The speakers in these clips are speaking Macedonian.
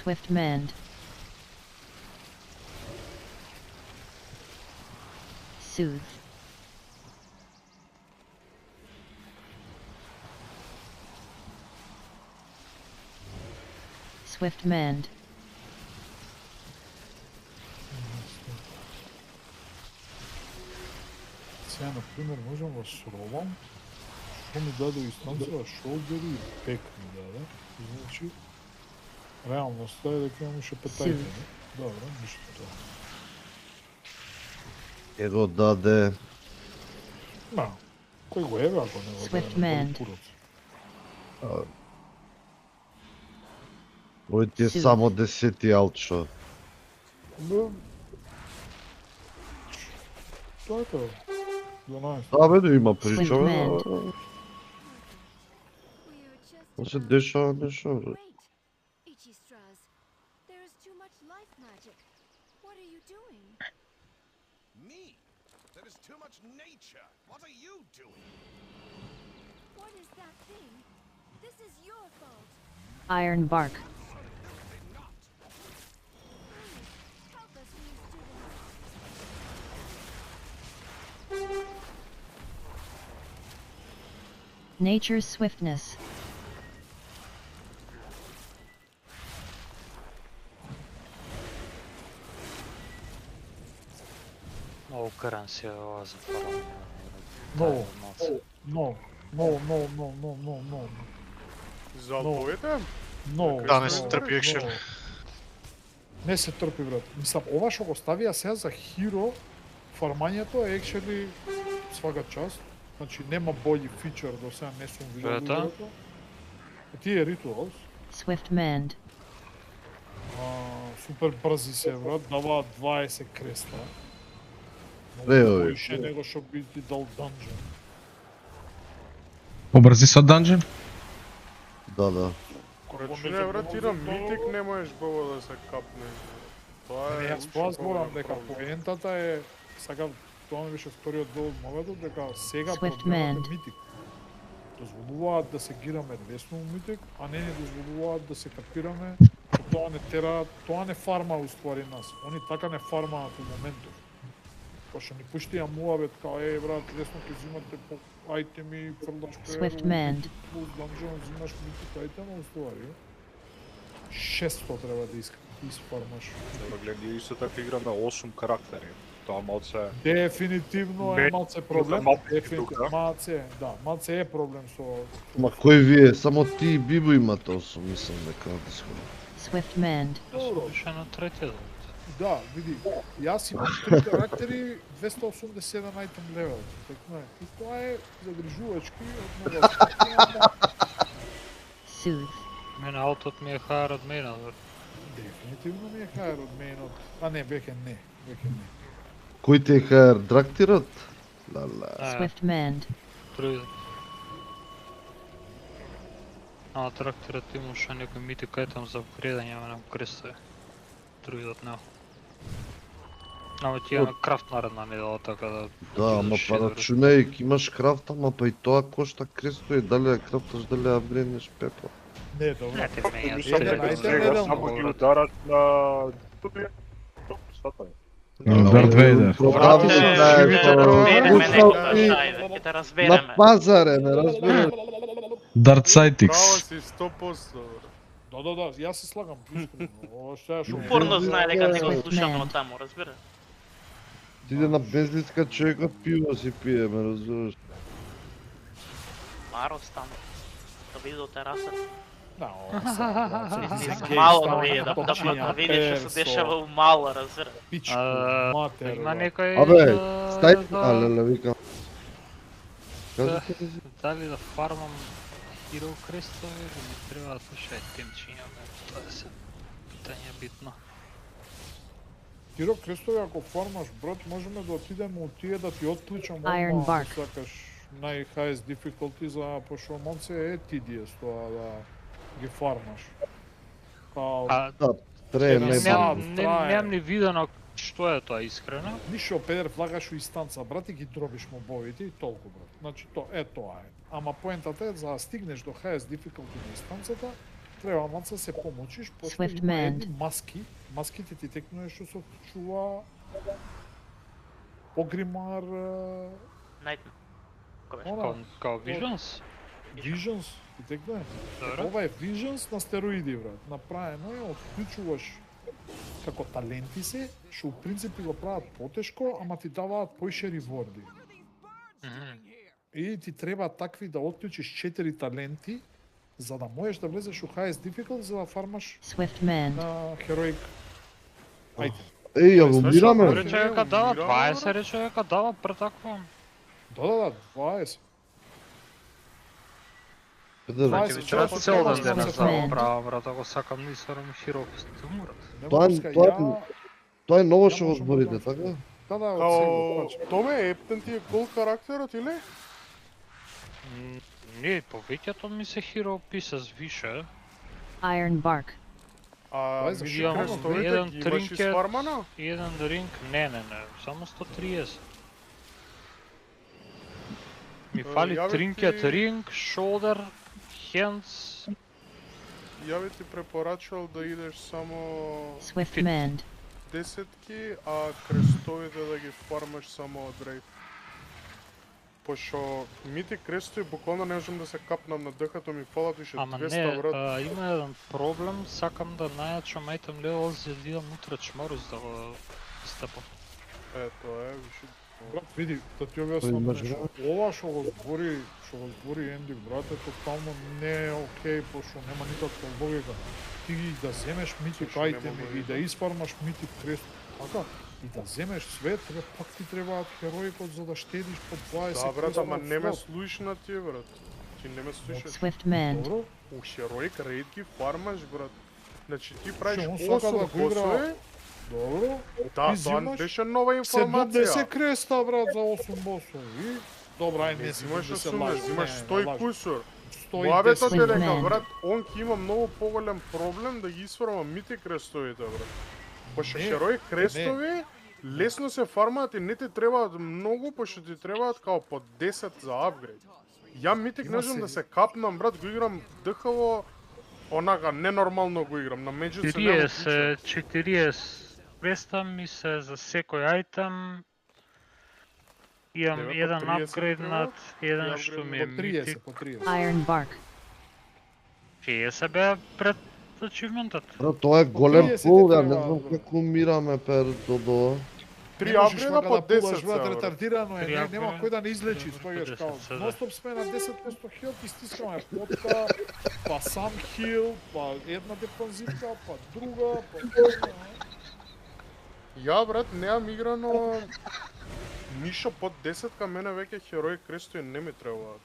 Swift Mend. Soothe. Swift Mend. Сега, например, можам да сровам, што ми даде инстанција, шолдери и пек ми даде. Значи, реалноста е дека имам уште петајте, не? Добро, ништо тоа. Его даде... Да, кој го еве ако не го Swift даде, Mend. Ој ти е Сигурно. само 10 алчо. Тоа е тоа. 12. Абе, да има прича, Swift бе. Mend. Тоа се дешава нешто, бе. Ichi Straz, there is too much life magic. What are you doing? Me? There is too much nature. What are you doing? What is that thing? This is your fault. Iron Bark. Definitely not. Please, help us, new students. Nature's Swiftness. Много каран си е ова за фараон. Много. No, no. За албовите? No. Да, не се трпи екшен. Не се трпи, брат. Мислам, ова што го ставија сега за хиро, фармањето е екшели свака част. Значи, нема бољи фичер до сега, не сум видел Ета? играта. Тие ритуалс. Swift Mend. Супер брзи се, брат. Даваат 20 креста. Ео, Поише него што би ти дал данжен. Побрзи со данжен? Да. Речи не вратира, митик не можеш баба да се капне. Тоа е... Јас тоа зборам дека поентата е, сега тоа ми беше вториот дел од мовето, дека сега Swift проблемот Mend. е митик. Дозволуваат да се гираме лесно у митик, а не ни дозволуваат да се капираме, што тоа не тера, тоа не фарма уствари нас. Они така не фармаат у моментов. Па што ни пуштија муавет као, брат, лесно ќе взимате по айтеми, фрлаш Swift Mend. плюс данжон, взимаш митик айтема, уствари. 600 треба да isfarmaš. Dobro, gledi, isto tako igra na 8 karakteri. To malce... Definitivno je malce problem. Малце е проблем со... Ма кој вие? Само ти и Бибо имате 8, мислам дека на Дискорд. Swift Mend. Добро. Беше на третиот. Да, види, јас имам 3 карактери, 287 айтем левел. Така е. И тоа е загрижувачки од моја... Soothe. Мене аутот ми е хајер од мене. Дефинитивно ми е хајер од менот. А не, веќе не. Кој ти е хајер? Драктирот? Лала. Swift Mend. Друидот. А тракторот имаше некој мити кај там за вкредање на крестове. Друидот не. Ама ти е на крафт наредна недела, така да... Да, ама па рачунајќи имаш крафт, ама па и тоа кошта крестови, дали ја крафташ, дали ја бренеш пепел. Не, добро. Не те мења, Само ги ударат на... Што тоа е? Дарт Вейдер. Ќе разбереме. На пазаре, ме разбереш. Дарт Сайтикс. Право си 100%. Да, јас се слагам, искрено. Ова што е Упорно знае дека не го слушаме од таму, разбира. Ти иде на бензинска човекот пиво си пие, ме разбереш. Маро стана. Да види до тераса. Да, Мало да види, да види што се дешава у мало, разбира. Пичку, матер. Има некој... Абе, стај, алеле, викам. Дали да фармам Hero крестове или ми треба да слушај темчиња, тоа е се питање битно. Хиро крестове, ако фармаш, брат, можеме да отидеме у тие да ти отклучам Iron Bark. ако сакаш най-highest difficulty за пошто малце е tedious тоа да ги фармаш. Као... Немам ни видено што е тоа искрено. Ништо педер влагаш у инстанца, брат, и ги дробиш мобовите и толку, брат. Значи, тоа е. Ама поентата е, за да стигнеш до highest difficulty на инстанцата, треба маца се помочиш, пошто Swift има Mend. едни маски. Маските ти текнуе што се чува погримар Nightmare. Кој беше? она Као Visions? Visions ти текнуе. Добро. Ова е Visions на стероиди, брат. Направено е, отклучуваш како таленти се, што у принципи го прават потешко, ама ти даваат поише реворди. И ти треба такви да отклучиш 4 таленти, за да можеш да влезеш у highest difficult, за да фармаш Swift Mend. на heroic item. Еј, ја го умираме. Рече дека дава 20, рече дека дава претаквам. Да, 20. Педер, Значи ви треба Дваесет, цел дваесет, ден дваесет, да дваесет. права, брат, ако сакам да сварам хиро, ќе умрат. Тоа е ново Ја што го можам зборите, да така? Да, од Као, сега, значи. Томе, ептен ти е гол карактерот или? Не, повеќето ми се хиро писас више. Iron Bark. А Тоа е за мини шикарно, крестовите еден ги имаш тринкет. изфармано? И еден ринг, не, само 130. Ми фали Јави тринкет, ти- ринг, шолдер, хендс. Ја би ти препорачал да идеш само Swift Fit. Mend. десетки, а крестовите да ги фармаш само од рейд. Пошто мити крестови буквално не можам да се капнам на дъхато ми фалат више Ама 200 не, брат. има еден проблем, сакам да најачам айтем левел за да идам утре чмарус да го степам. Тоа е, више. Брат, види, да ти објаснам имаш нешто. Ова што го збори Енди, брат, е тотално не е окей, пошто нема никаква логика. Ти ги да земеш митик Зашо нема айтеми и логика? да испармаш митик крест, така, и да земеш све, треба пак ти требаат хероикот за да штедиш по 20 Да брат, ама крестов не ме слот. слушаш на тие брат. Ти не ме слушаш. Swift Mend. Добро, У хероик рейд ги фармаш брат. Значи ти правиш он сака 8 да го игра босови. добро. Да, Ти тоа зимаш беше нова 70 информација. креста, брат, за 8 босови. Добра, ај Не не зимаш 70 80, лажи, зимаш не, 100 лажи. кусур. 110. Лабето ти Swift дека, Man. брат, он ќе има многу поголем проблем да ги исфарма мити крестовите, брат. Пошто Не, херои крестови лесно се фармаат и не ти требаат многу, пошто ти требаат као по 10 за апгрейд. Ја митик Има не можам се- да се капнам, брат, го играм дъхаво, онака, ненормално го играм, на меѓу се нема 40, 40 креста ми се за секој айтем. Имам Деве, по еден 30 апгрейднат, еден Ја што ми По е 30, митик. по 30. Iron Bark. Чие се беа пред ачивментот. Брат, тоа е голем 30 пул, ја треба, не знам брат. како умираме пер Додо. 3 Не можеш апгрейда вака по да пулаш, 10 брат, се, брат. ретардирано е, Три нема апгрейда, кој да не излечи, по спаѓаш 10 као. се, да. Ностоп сме на 10% хил, ти стискаме потка, па сам хил, па една дефанзивка, па друга, па друга. Ја, брат, неам играно ништо под 10-ка, мене веќе херои крестови не ми требаат.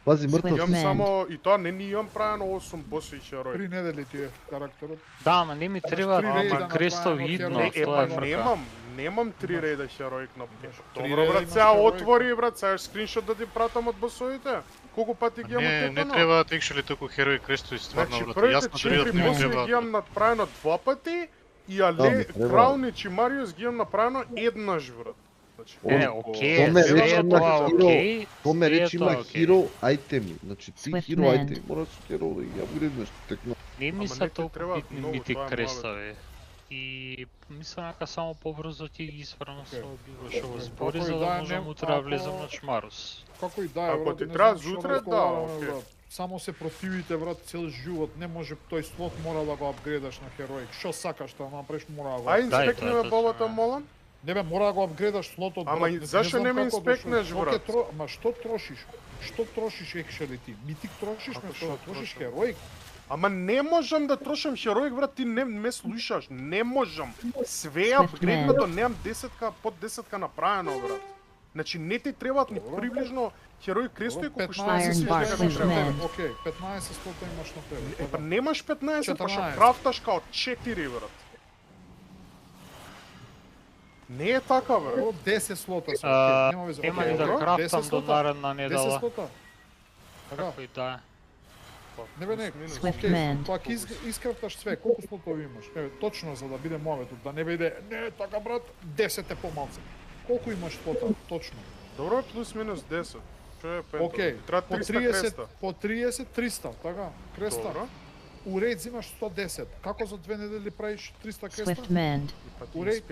Пази, мртов. Swift Имам Man. само, и тоа не ни имам правено 8 боси херои. 3 недели ти е карактерот. Да, ама не ми треба, три рейда ама крестов направено, идно, хероик, тоа е Ема фрка. немам 3 рейда хероик на Три Добро рейда брат, имаш сега хероик. отвори брат, сега скриншот да ти пратам од босовите. Колку пати ги имам Не оттекано? треба текшали толку херои крестови стварно, Значи брат. првите Јасно дори 4 да ми босови треба. ги имам направено 2 пати и Да, Але, ми треба. Краунич и Мариус ги имам направено еднаш брат. Значи, Окей, Томе се рече е на тоа хиро, окей. Томе се е рече тоа има окей. хиро айтеми. Значи ти Swift хиро Man. айтеми мора со хиро да ги апгрейднеш текно. Не ми Ама се не ти толку требаат битни многу, митик тоа е крестови. И мислам дека само побрзо ти ги исправам со биво што го Окей. збори, Како за и да да е, можам не- утре да ако- влезам на чмарус. Како и да е, Ако брат, ти не треба знам за што утре, да, разговараме, окей. брат. Само се противите, брат, цел живот. Не може тој слот мора да го апгрейдаш на хероик. Што сакаш да направиш, мора да го. Ај Да, инспектни тоа е ме бабата, точно, молам. Не бе, мора да го апгрейдаш слотот, Ама брат. и зашо не ме знам како инспектнеш, дошло. Што брат? ќе Ама што трошиш? Што трошиш екшели ти? Митик трошиш, Како ме што што трошиш трошам? хероик? Ама не можам да трошам хероик, брат, ти не ме слушаш. Не можам. Све е Swift апгрейднато, немам 10-ка, под 10-ка направено, брат. Значи не ти требаат ни Добро. приближно херои крестови колку што Iron си Bark, дека Swift ми треба. Man. Океј, 15 слота имаш на тебе. Е, па немаш 15, па што 14. крафташ као 4, брат. Не е така, брат. О, 10 слота се, А, океј, нема везе. Нема Океј, ни да добро, крафтам 10 до слота, наредна 10 недела. слота. Така, Како и да е. не бе не, Swift океј, Man. тоа ќе искрафташ све, колку слотови имаш? Еве, точно за да биде моветот, да не биде, не, така брат, 10 е помалце. Колку имаш слота, точно? Добро, плюс минус 10. Што е пенто? Океј, Треба по 300 30, креста. по 30, 300, така, креста. Добро. у ред земаш 110. Како за 2 недели правиш 300 кеста? Swift Mend. Па ти Уред.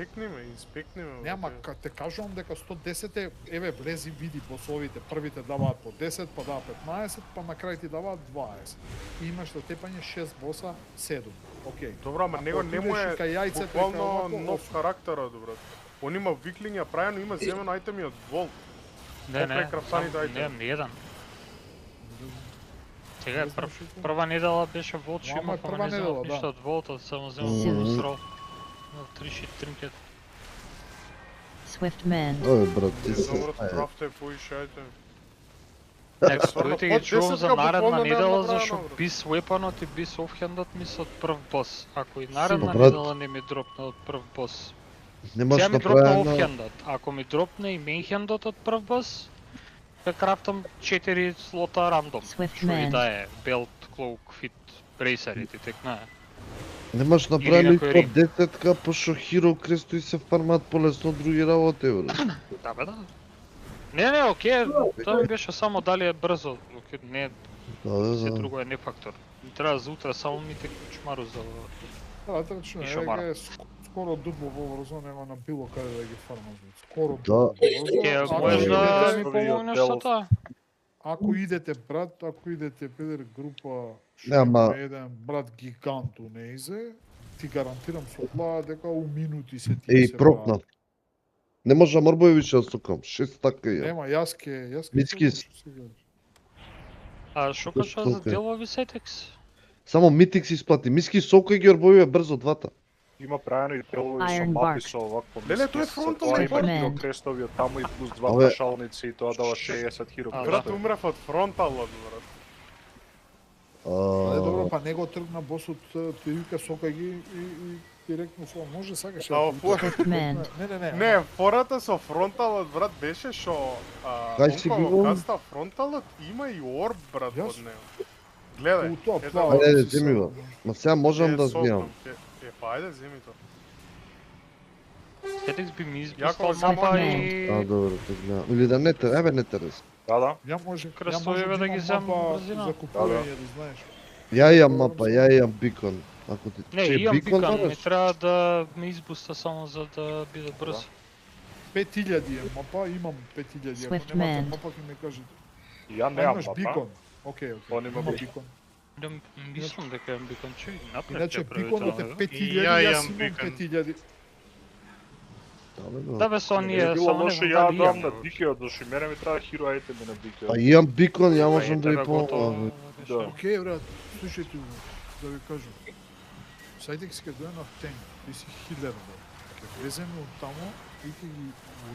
инспектниме. Нема, те кажувам дека 110 е, еве влези види босовите, првите даваат по 10, па даваат 15, па на крај ти даваат 20. И имаш да тепање 6 боса, 7. Океј. Добро, ама Ако него не му отидеш е кај јајцето и буквално кај овако, нов осум. карактерот, брат. Он има виклиња правено, има земено ајтеми од Волт. Не, Покрај крафтаните ајтеми. немам ни еден. Сега Не знам што е. прва недела беше Волт, што Ама има, е ама прва не знам недела, ништо да. од Волтот, само земам Мгм. Строл. Имав 3 тринкет. Swift Mend. Ое, брат, ти се... Добро, ајде. крафте поише ајтеми. Нека стварно, тоите ги под чувам за 10-ка наредна буквално недела, немам зашто направено, брат. бис weaponот и бис offhandот ми се од прв бос. Ако и наредна Брат. недела не ми дропне од прв бос. Немаш Сега ми дропне направено... offhandот. Ако ми дропне и mainhandот од прв бос, ќе крафтам 4 слота рандом. Swift Што и Mend. да е, belt, cloak, fit, брейсерите, тек не. Немаш направено и некој рим. 110-ка, пошто Hero Крестои се фармаат полесно други работи, брат. Да бе, да. Не, окей, тоа ми беше само дали е брзо, окей, не, Да, се да. друго е не фактор. Треба за утре само ми те чмару за... Да, точно, И е, шамар. е скоро дупло побрзо нема на било каде да ги фармаш. Скоро Да. дупло побрзо. Ќе Ако можеш да идете- ми помогнеш со тоа? Ако идете, брат, ако идете педер група, Не, ама- има еден брат гигант у Нейзе, ти гарантирам со плава дека у минути се ти Еј, се пропна. прават. Не може Морбојевич да стукам, 6 така ја. Нема, јас ке Мицкис. А што кажа за Окей. делови Сетекс? Само Митикс исплати. Миски Соко и ги Орбојуве брзо двата. Има правено и делови со Iron мапи Bark. со овакво. Леле, тоа е миски, фронтал со тоа Swift има Man. хиро крестови од таму и плюс 2 Ове- пашалници и тоа дава 60 хиро А, Брат, крестови. умрев од фронталот, брат. Але добро, па него тргна босот, ти вика Сока ги и директно со може сакаш. А, ако фора- Swift Mend. Не. Не, фората со фронталот, брат, беше шо... Кај си онкаво бил? каста фронталот има и орб, брат, Јас? од него. Гледај, У тоа ето, плава. Ајде, земи го. Ма сега можам е да сокнам, знам. па ајде, земи тоа. Сетекс би ми Јако избустал само мапа не. и... А, добро, те гледам. Или да не те, еве не те рез. Да, да. Ја може Крстовиве да ги земам брзина. за купување, да знаеш. Ја имам мапа, ја имам бикон. Ако ти Не, че имам бикон, ми бараш? треба да ме избуста само за да биде брз. 5000 е мапа, имам 5000. Ако Swift немате Man. мапа, ќе ми кажете. Ја А немам имаш мапа. бикон. Океј, Он има има бикон. бикон. Да, мислам дека имам бикон, че напред Иначе ќе прави биконот тоа, е да? 5000, Ја јас имам имам бикон. 5000. Да бе, со Не оние, е било само не лошо знам ја дали дам имам. на Дикеот, зашто и мене ми треба хиро ајтеми на Па Дикеот. имам бикон, ја можам да Па, ви ете, готово, помогам. беше. Да. Океј, брат, слушајте го, да ви кажам. Сајдекс ке дојде на тен, ти си хилер, брат. Ке влеземе од тамо и ќе ги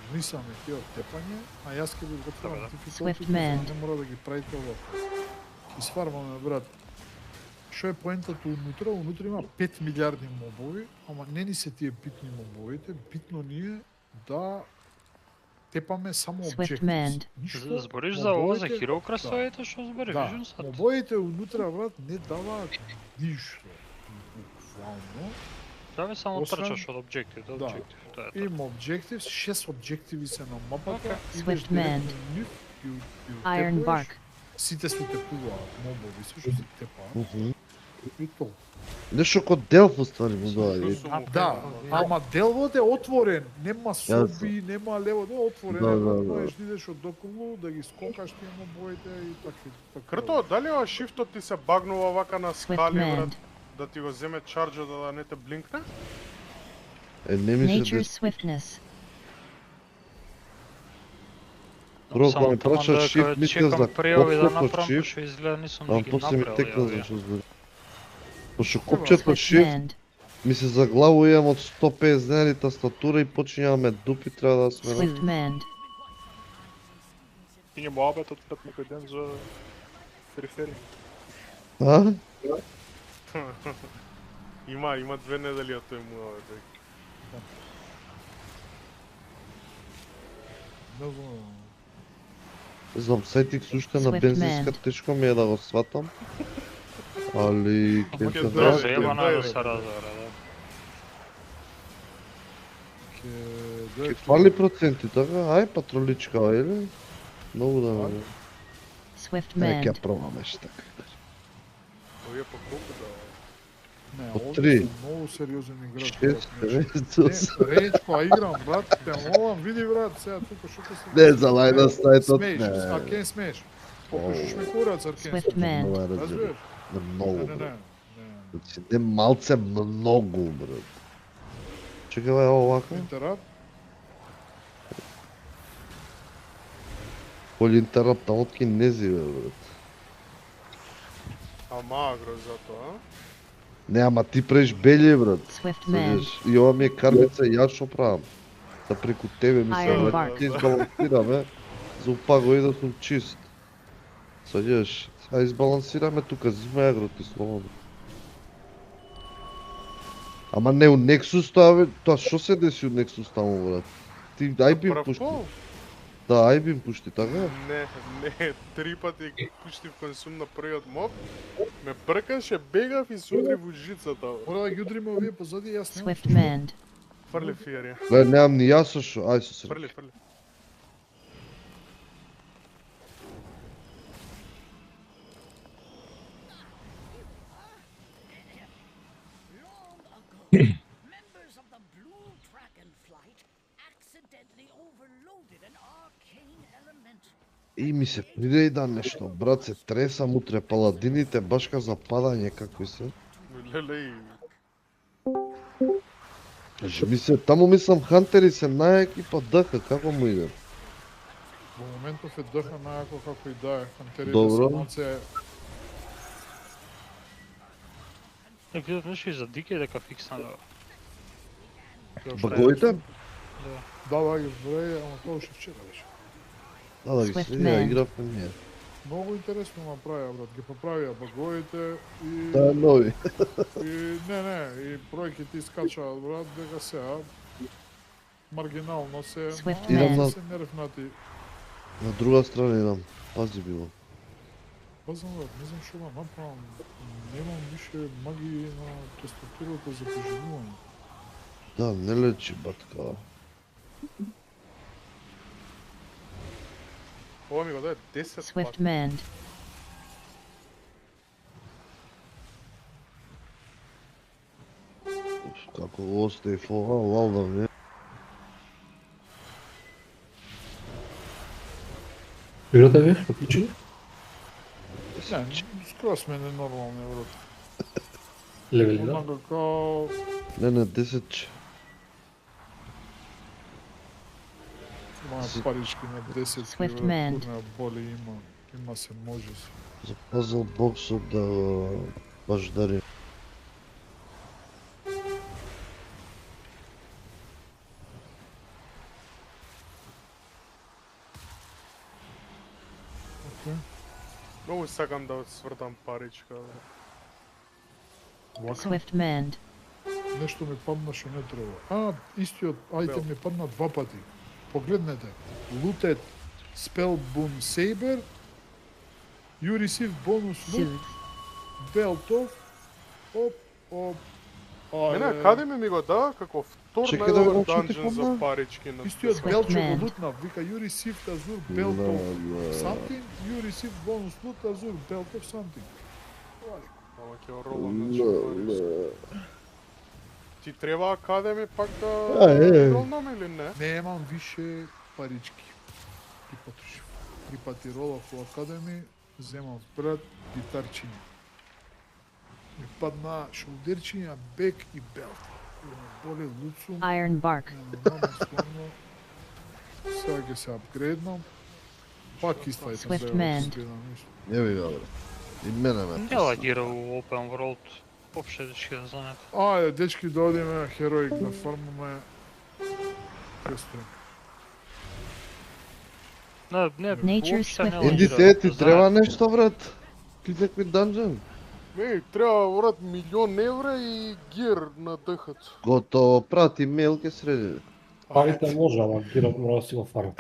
урнисаме тие од тепање, а јас ке ви го отворам Добре. дификултите, Swift Man. за да не мора да ги правите овако. И сварваме, брат. Што е поентата унутра? Унутра има 5 милиарди мобови, ама не ни се тие битни мобовите, битно ни е да тепаме само Swift објекти. Mend. Збориш за ова, за мобовите- хиро красовите, што збори, Да, виждам сад. мобоите унутра, брат, не даваат ништо. Буквално. Да бе, само Освен- трчаш од објектив до Да. објектив, тоа е тоа. Има објектив, 6 објективи се на мапата, Океј. идеш Swift директно Mend. на нив и Iron тепуваш. Bark. Сите се тепуваат, мобови се што се тепаат. И толку. Нешто код Делф уствари му доаѓа. Да, ама делвот е отворен, нема соби, нема лево, да е отворен, Да, да, да, да. можеш да идеш од околу, да ги скокаш тие мобоите и така. Крто, дали ова шифтот ти се багнува вака на Swift скали, Mend. брат, да ти го земе чарджот да не те блинкне? Е, не ми се Nature's деси. swiftness. Бро, Само кога ми таман прача да шифт, кога мислев чекам за прејави да копчето направам, шифт, што изгледа нисам а ги после ми направил текна јавија. зашто збори. Пошто копчето Swift шифт, Mend. ми се заглавувам од 150 денари тастатура и почињаваме дупи, треба да сме... Swift Mend. Ти не му абетот пред некој ден за перифери. А? Има 2 недели од тој му ова. Не знам. Не знам, сетик суште на Swift бензинска, Mend. тешко ми е да го сватам. Али ќе ќе се да, Да, враќам. се еба на да Дај, се разора, да. Ќе Ќе дојде фали проценти, така? Ај, патроличка, или? Многу да ме... Swift Е, ќе Mend. пробаме што така. Овие по колку да... Не, По овде три. сум многу сериозен играч. 6, брат, 9, Не, Речко, а играм, брат, те молам, види, брат, сега тука што се... Не, за лајна сајтот, Смееш, не. а кен смееш? Покушаш ме курац, Аркен. Swift man. Ова е Разбираш? разбираш. Не, многу, Не, не, не. брат. не. Значи, не малце, многу, брат. Чекај, ево овака. Интерап? Коли интерап тамотки не зиве, брат. Ама агро затоа, а? Не, ама ти преш бели, брат. Swift man. Сведеш, и ова ми е карбица и јас што правам. Да преку тебе ми се Iron враќа, Bark. ќе избалансираме, за упаго и да сум чист. Сведеш, сега избалансираме тука, зима агро ти слободно. Ама не, у Nexus тоа што се деси у Nexus таму, брат? Ти ај би им Прв пушти. пол? Да, ај би им пушти, така? Не, 3 пати пуштив консум на првиот моб, ме бркаше, бегав и се удрив во жицата. Мора да ги удриме овие позади, јас немам. Swift man. Фрли фијарија. Бе, немам ни јас шо, ај се сред. Фрли, фрли. Members of the Blue Dragon Flight accidentally overloaded an arcane element. И ми се прирејда нешто, брат, се тресам утре паладините, башка за падање, какви се. Леле, Кажи ми се, таму мислам хантери се најаки па ДХ, како му иде? Во моментов е ДХ најако како и да е. Хантерите Добро. се малце... Е, видов нешто и за Дике дека фиксна да... Багоите? Да, да, ги збореј, ама тоа уште вчера беше. Да, да ги Swift следи, ја man. игравме ние. Многу интересно направија, брат. Ги поправија багоите и... Да, нови. И не, и бројки ти скачаат, брат, дека сега маргинално се... Swift Идам man. на- се нервнати. На друга страна идам. Пази било. Пазнам, брат, не знам што да направам. Немам више магии на тастатурата за поживување. Да, не лечи, батка. ова ми го даде 10 Swift пати. man. Како го остави ова, валда ми. Играте ве? Приключили? Не, скроз сме ненормални, брат. Левели, да? Онака као... Не, 10 че. Има парички на 10, Swift брат, man. курна боли има. Има се, може се. За пазл боксот да го баждари. Многу сакам да свртам паричка. бе. Вака, Swift man. нешто ми падна што не треба. А, истиот айтем ми падна 2 пати. Погледнете. Looted Spellbound Saber. You receive bonus loot. Soothe. Belt off. Оп, оп. Мене каде ми го дава како втор Чекај да го најдобар чути данжен за помалку. парички на Истиот Swift белче man. го лутнав. Вика, you receive Azure Belt of something. You receive bonus loot Azure Belt of something. Ама ќе го ролам на чупарис. Ти треба академи пак да ролнам или не? Немам више парички. Ги потрошив. 3 пати ролав во академи, земав брат, гитарчиња. Ми падна шолдерчиња, бек и белт. Боли луцум. Iron bark. Сега ќе се апгрейднам. Пак иста е Swift man. Не ви добре. И мене ме. Не лагира у Open World. Вообще дечки да знаат. Ајде, дечки, да одиме хероик да фармаме. Кресто. Не, Nature воопште не Swift. лагира. Енди те, ти да треба знаат. нешто, брат? Ти некој данжен? Не, треба брат 1.000.000 евра и гир на дъхът. Готово, прати мейл ке среди. Парите може, ама гират мора да си го фарм.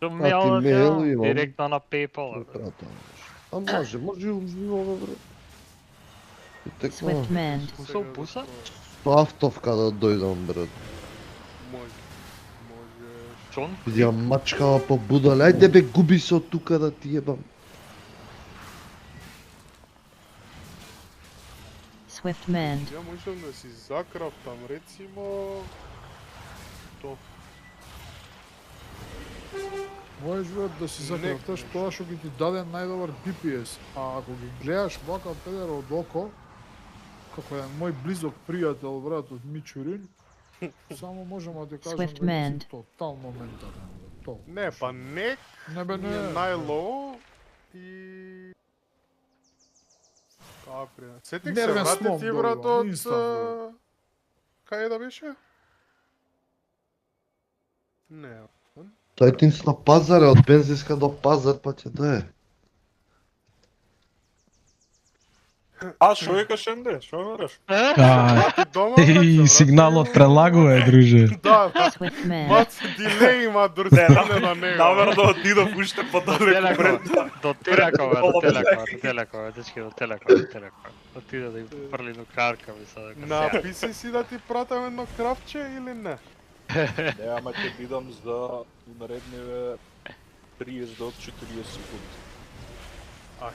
Мејал мейл имам. директно на PayPal. бе. Прата. А може и уживо, бре. И така, Swift man. Пусал пуса? со автовка да дојдам, брат. Може. Може. Чон? Ја мачкава по будале, ајде бе, губи се од тука да ти ебам. Swift Mend. Ја можам да си закрафтам, рецимо... То. Можеш брат да си закрафташ тоа што ќе ти даде најдобар DPS, а ако ги гледаш вака педер од око, како е мој близок пријател брат од Мичурин, само можам да ти кажам Swift дека Mend. си тотално ментален. То. Не, па не. Не бе, Ми не. е најлоу и... Капри. Сетик се Нервен врати слом ти добивам, брат од... инстант, Кај да беше? Не. Тој ти на пазар е, од бензинска до пазар, па ќе да е. А, шо викаш Енде? Шо вераш? И сигналот прелагува, друже. Да, Swift Mend. баци дилей има друстане на него. Намерно отидов уште подалеку пред... До Телекова, дечки, до Телекова. Отида да им фрли до карка ми сега. Написи си да ти пратам едно крафче или не? Не, ама ќе бидам за наредниве 30 до 40 секунди.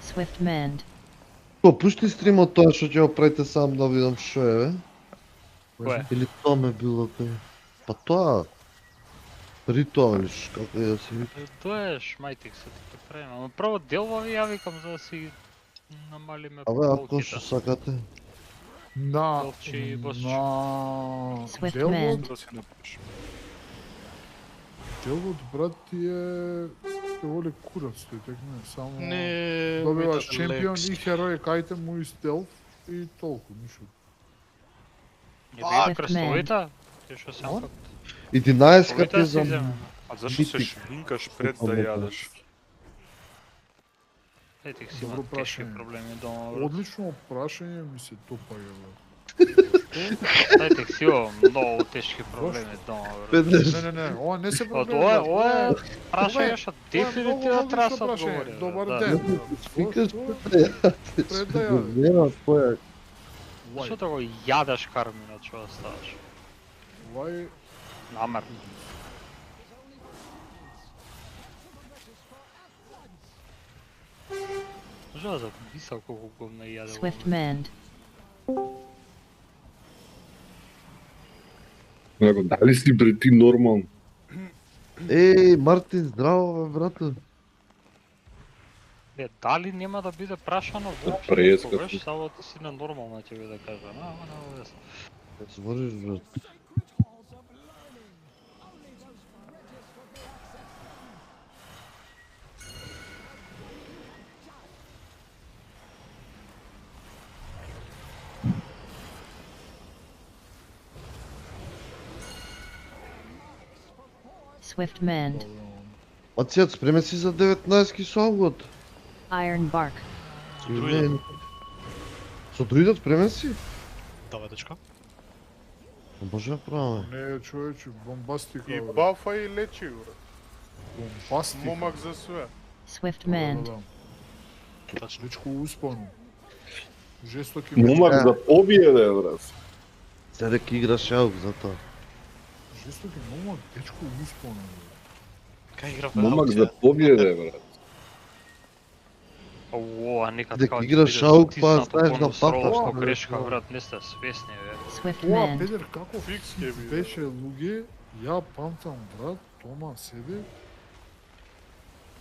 Swift Mend. Ко, пушти стримот тоа што ќе го правите сам да видам шо е, бе? Кое? Или тоа ме било кај? Па тоа... Ритуал или како е да се вика? Тоа е шмајтик се ти правим. Ама прво делвави ја викам за да си намалиме Абе, ако што сакате. На... Делчи и босчи. На... Swift Делот, Mend. Да си напишем. делот брат ти е... Те воли курац, тој тек не, само... Не, Добиваш митате чемпион лекс. и хероик айтем и стелф и толку, ништо. И да крестовите? Ти што сам пак? 11 ти си за... земе. А зашто се Битик. шминкаш пред да јадеш? Етих си Добро има тешки прашање. проблеми дома, брат. Одлично прашање ми се допаѓа, бе. Етих си имам многу тешки проблеми дома, брат. Не, ова не се Од проблем. ова, брат, ова е ова прашање е- што ова е дефинитивно многу треба да се одлично прашање. одговори. Добар да. ден. Викаш Што? пред да јадеш. Пред да јадеш. Нема поја. Што да го јадеш карминот, што да ставаш? Вај... Намерно. Може да записал колку говна јаде. Swift Mend. Него, дали си бре ти нормално? Еј, Мартин, здраво, бе, брате. Бе, дали нема да биде прашано воопшто преска никогаш, си. само ти си на нормално ќе биде кажано. Ама не весно. Збориш, брат. Swift Mend. Ацет, спремен си за 19-ки славгот. Iron Bark. Со Со друидот спремен си? Давај, дечка. Може да праваме. Не, човече, бомбастика, И бе. бафа и лечи, брат. Бомбастика. Момак за све. Swift Да, Mend. да. Дечко успоно. Жестоки Момак за побиеде, брат. Сега ќе играш јаук за тоа. Жестоки момак, дечко успоно. Кај игра Момак за побиеде, брат. Ова, некад Дека како играш бидеш шаук, па стиснато знаеш да бонус папаш, рол, што бе. грешка, брат, не сте свесни, бе. Swift Тоа, Mend. Педер, како Фикс ќе биде. беше луѓе, ја памтам, брат, Тома седи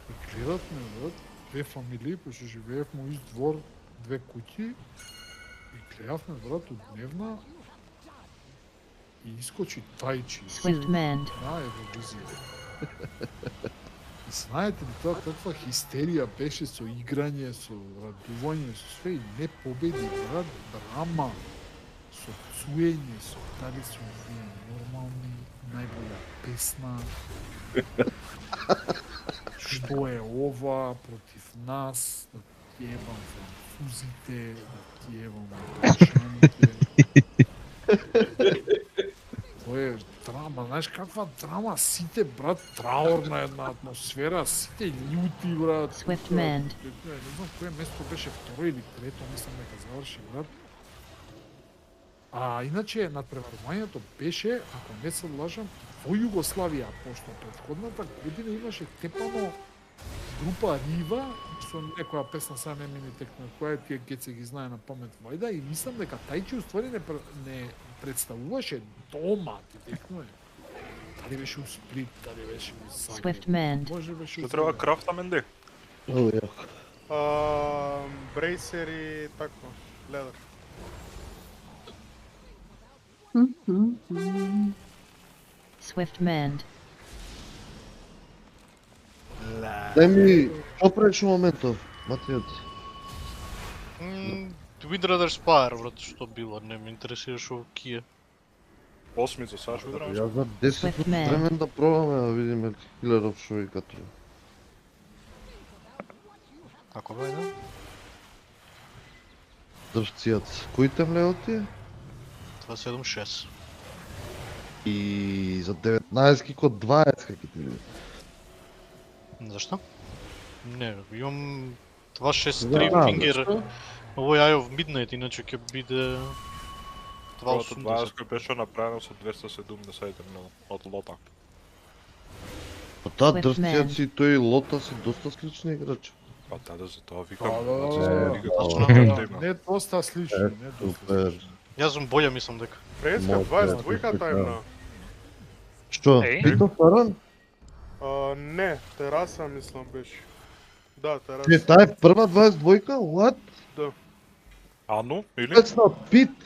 и гледат ме, брат, две фамилии, пошто живеевме у ист двор, две куќи, и гледавме, брат, од дневна и искочи Тајчи Swift Mend. на Евровизија. И знаете ли тоа каква хистерија беше со играње, со радување, со све и не победи, брат, драма, со цуење, со дали су овие нормални, најбоља песна. Што е ова против нас, да ти ебам французите, да ти ебам американците. Тоа е драма, знаеш каква драма, сите брат, траурна една атмосфера, сите љути брат. Swift тука, Mend. Не знам кое место беше, второ или трето, мислам дека заврши брат. А иначе надпреварувањето беше, ако не се лажам, во Југославија, пошто претходната година имаше тепано група Рива со некоја песна, сега не ми текна која, тие геце ги знае на памет Војда, и мислам дека Тајчи уствари не представуваше дома, ти текнуе. Дали беше у Сплит, дали беше у Загреб. Swift Mend. Може беше у Што треба Загреб. крафта, Менди? Много јако. Брейсер и тако, ледер. Swift Mend. Дај ми, што правиш у моментов, Матијот? Wind Spire, брат, што било, не ме интересираше во кие. 8 за сега што Јас играш? за 10 минути времен да пробаме, да видиме Килеров шо и като. Како бе, да? Дрвцијат. Кој тем лео ти е? 276. И за 19 код 20 каки ти види. Зашто? Не, имам 263 Да, фингер. зашто? Овој Eye of Midnight, иначе ќе биде Првото 280. 20 кој беше направено со 270 мил од лота. Па таа Swift дрвцијат Man. си тој и Лота си доста слични играчи. Па да, за тоа викам. Не доста слично, не доста Супер. слично. Јас сум боја, мислам дека. Преска, 22 тајмна. Што? Еј. Питов Аран? Не, тераса мислам беше. Да, тераса. Е, таа е прва 22-ка? What? Да. Ану, или? That's not pit.